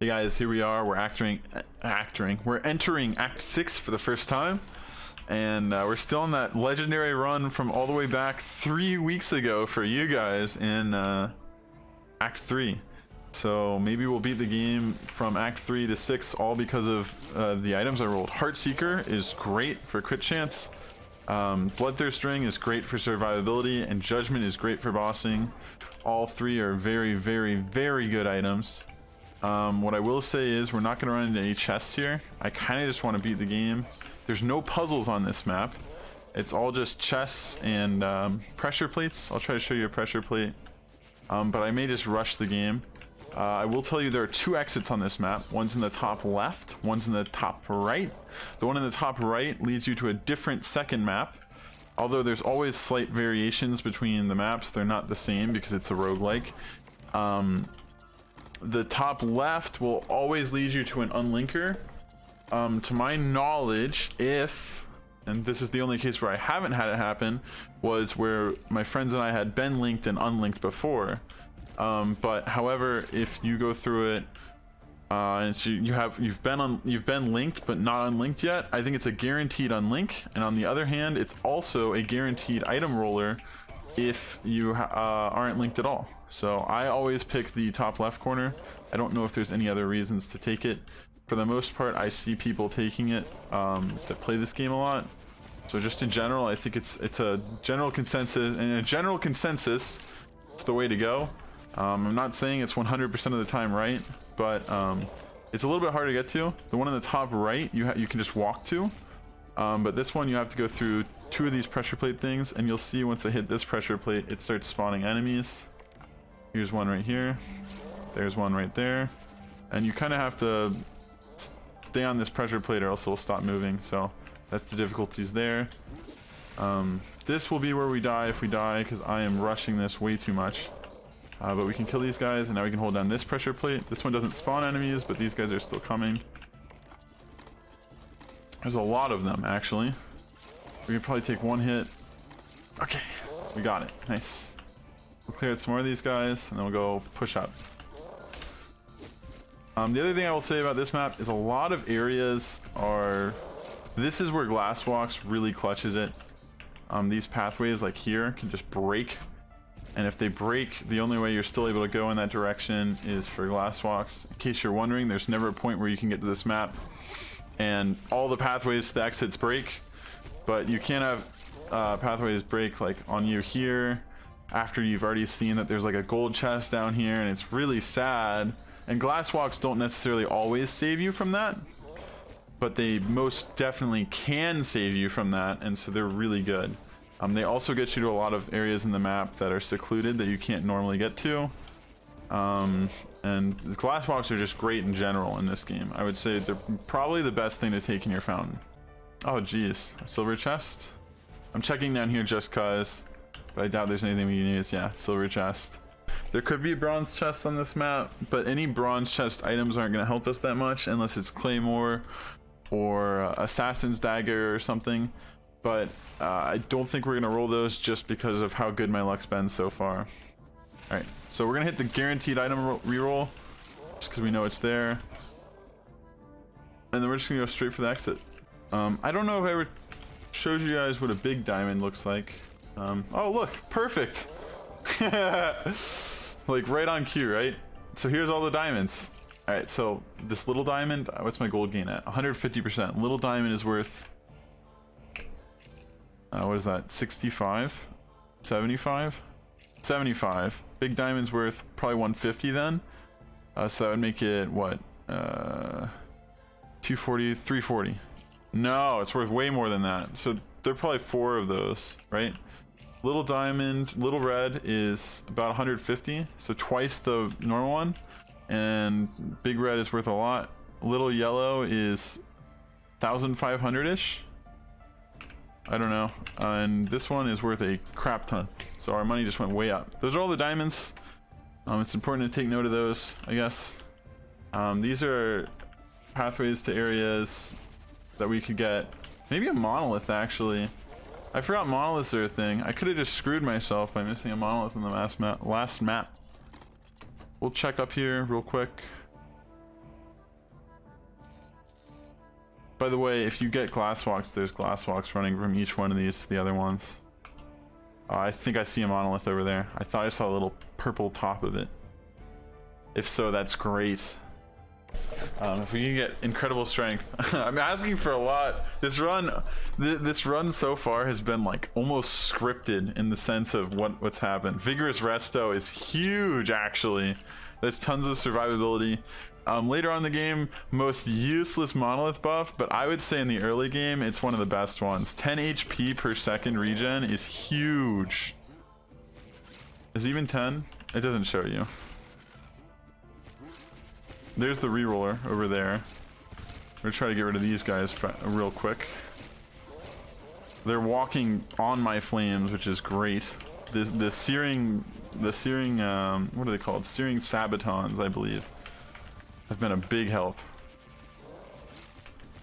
Hey guys, here we are. We're We're entering Act 6 for the first time, and we're still on that legendary run from all the way back 3 weeks ago for you guys in Act 3. So maybe we'll beat the game from Act 3 to 6 all because of the items I rolled. Heartseeker is great for crit chance. Bloodthirst Ring is great for survivability, and Judgment is great for bossing. All three are very, very, very good items. What I will say is we're not going to run into any chests here. I kind of just want to beat the game. There's no puzzles on this map. It's all just chests and pressure plates. I'll try to show you a pressure plate, but I may just rush the game. I will tell you there are 2 exits on this map. One's in the top left, one's in the top right. The one in the top right leads you to a different second map. Although there's always slight variations between the maps, they're not the same because it's a roguelike. The top left will always lead you to an unlinker. To my knowledge, and this is the only case where I haven't had it happen, was where my friends and I had been linked and unlinked before. But however, if you go through it and so you've been linked but not unlinked yet, I think it's a guaranteed unlink. And on the other hand, it's also a guaranteed item roller if you aren't linked at all. So I always pick the top left corner. I don't know if there's any other reasons to take it. For the most part, I see people taking it that play this game a lot. So just in general, I think it's a general consensus, and a general consensus, it's the way to go. I'm not saying it's 100% of the time right, but it's a little bit hard to get to. The one in the top right, you can just walk to, but this one you have to go through 2 of these pressure plate things, and you'll see once I hit this pressure plate, it starts spawning enemies. Here's one right here. There's one right there, and you kind of have to stay on this pressure plate or else it'll stop moving. So that's the difficulties there. This will be where we die if we die, because I am rushing this way too much. But we can kill these guys, and now we can hold down this pressure plate. This one doesn't spawn enemies, but these guys are still coming. There's a lot of them, actually. We can probably take 1 hit. Okay, we got it. Nice. We'll clear out some more of these guys, and then we'll go push up. The other thing I will say about this map is a lot of areas are... This is where Glass Walks really clutches it. These pathways, like here, can just break. And if they break, the only way you're still able to go in that direction is for Glass Walks. In case you're wondering, there's never a point where you can get to this map and all the pathways to the exits break. But you can't have pathways break like on you here after you've already seen that there's like a gold chest down here, and it's really sad. And Glass Walks don't necessarily always save you from that, but they most definitely can save you from that, and so they're really good. They also get you to a lot of areas in the map that are secluded that you can't normally get to. And the Glass Walks are just great in general in this game. I would say they're probably the best thing to take in your fountain. Oh geez, a silver chest. I'm checking down here just cause, but I doubt there's anything we need. Yeah, silver chest. There could be bronze chests on this map, but any bronze chest items aren't going to help us that much unless it's Claymore or Assassin's Dagger or something. But I don't think we're going to roll those just because of how good my luck's been so far. Alright, so we're going to hit the guaranteed item reroll just because we know it's there. And then we're just going to go straight for the exit. I don't know if I ever showed you guys what a big diamond looks like. Oh look, perfect! Like right on cue, right? So here's all the diamonds. Alright, so this little diamond, what's my gold gain at? 150%. Little diamond is worth... what is that? 65? 75? 75. Big diamond's worth probably 150 then. So that would make it what? 240, 340. No, it's worth way more than that. So there are probably 4 of those, right? Little diamond, little red is about 150, so twice the normal one. And big red is worth a lot. Little yellow is 1,500-ish. I don't know. And this one is worth a crap ton. So our money just went way up. Those are all the diamonds. It's important to take note of those, I guess. These are pathways to areas that we could get. Maybe a monolith, actually. I forgot monoliths are a thing. I could have just screwed myself by missing a monolith in the last map. We'll check up here real quick. By the way, if you get glass walks, there's glass walks running from each one of these to the other ones. I think I see a monolith over there. I thought I saw a little purple top of it. If so, that's great. If we can get incredible strength. I'm asking for a lot. This run so far has been like almost scripted in the sense of what's happened. Vigorous resto is huge, actually. There's tons of survivability. Later on in the game, most useless monolith buff, but I would say in the early game, it's one of the best ones. 10 HP per second regen is huge. Is it even 10? It doesn't show you. There's the reroller over there. We're gonna try to get rid of these guys real quick. They're walking on my flames, which is great. The searing, what are they called? Searing sabatons, I believe, have been a big help.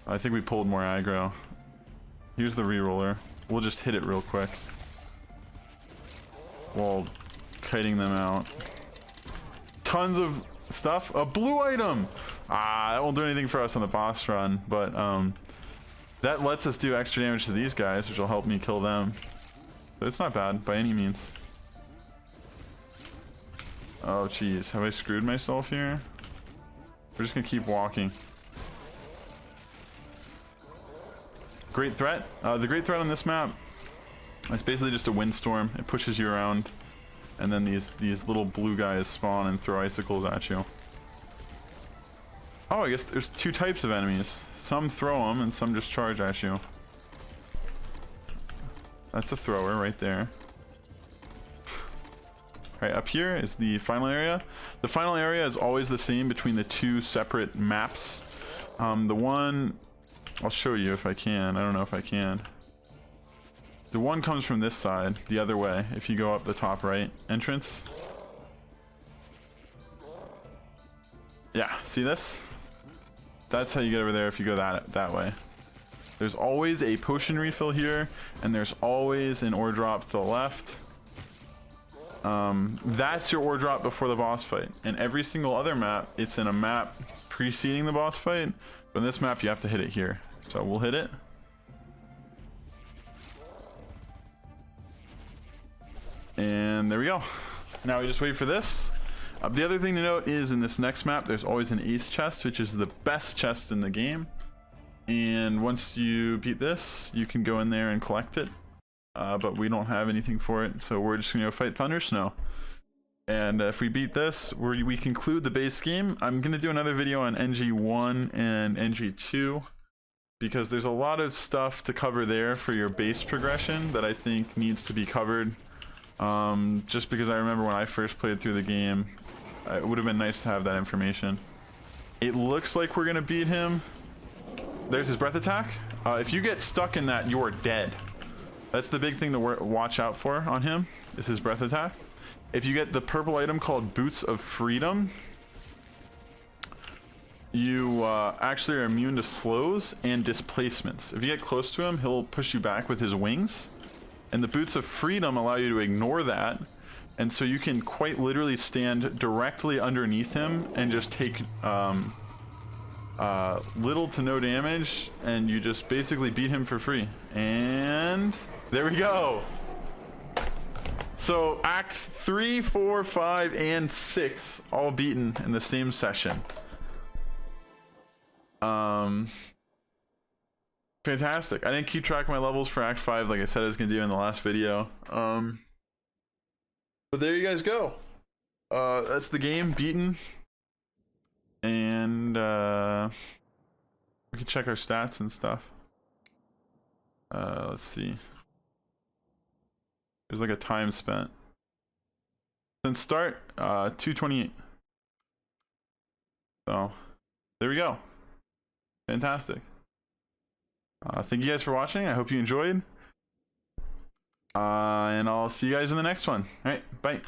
I think we pulled more aggro. Here's the reroller. We'll just hit it real quick while kiting them out. Tons of stuff. A blue item. That won't do anything for us on the boss run, but that lets us do extra damage to these guys, which will help me kill them. So it's not bad by any means. Oh geez, have I screwed myself here? We're just gonna keep walking. Great threat. The great threat on this map, it's basically just a windstorm. It pushes you around, and then these little blue guys spawn and throw icicles at you. Oh, I guess there's two types of enemies. Some throw them, and some just charge at you. That's a thrower right there. Alright, up here is the final area. The final area is always the same between the two separate maps. The one... I'll show you if I can. I don't know if I can. The one comes from this side, the other way, if you go up the top right entrance. Yeah, see this? That's how you get over there if you go that way. There's always a potion refill here, and there's always an ore drop to the left. That's your ore drop before the boss fight. And every single other map, it's in a map preceding the boss fight. But in this map, you have to hit it here. So we'll hit it. And there we go. Now we just wait for this. The other thing to note is in this next map, there's always an ace chest, which is the best chest in the game. And once you beat this, you can go in there and collect it. But we don't have anything for it, so we're just gonna go fight Thunder Snow. And if we beat this, we conclude the base game. I'm gonna do another video on NG1 and NG2 because there's a lot of stuff to cover there for your base progression that I think needs to be covered. Just because I remember when I first played through the game, it would have been nice to have that information. It looks like we're gonna beat him. There's his breath attack. If you get stuck in that, you're dead. That's the big thing to watch out for on him, is his breath attack. If you get the purple item called Boots of Freedom, you actually are immune to slows and displacements. If you get close to him, he'll push you back with his wings. And the Boots of Freedom allow you to ignore that. And so you can quite literally stand directly underneath him and just take little to no damage, and you just basically beat him for free. And there we go. So acts 3, 4, 5, and 6 all beaten in the same session. Fantastic. I didn't keep track of my levels for Act 5 like I said I was gonna do in the last video. But there you guys go. That's the game beaten. And we can check our stats and stuff. Let's see. There's like a time spent. Since start, 228. So there we go. Fantastic. Thank you guys for watching. I hope you enjoyed. And I'll see you guys in the next one. All right, bye.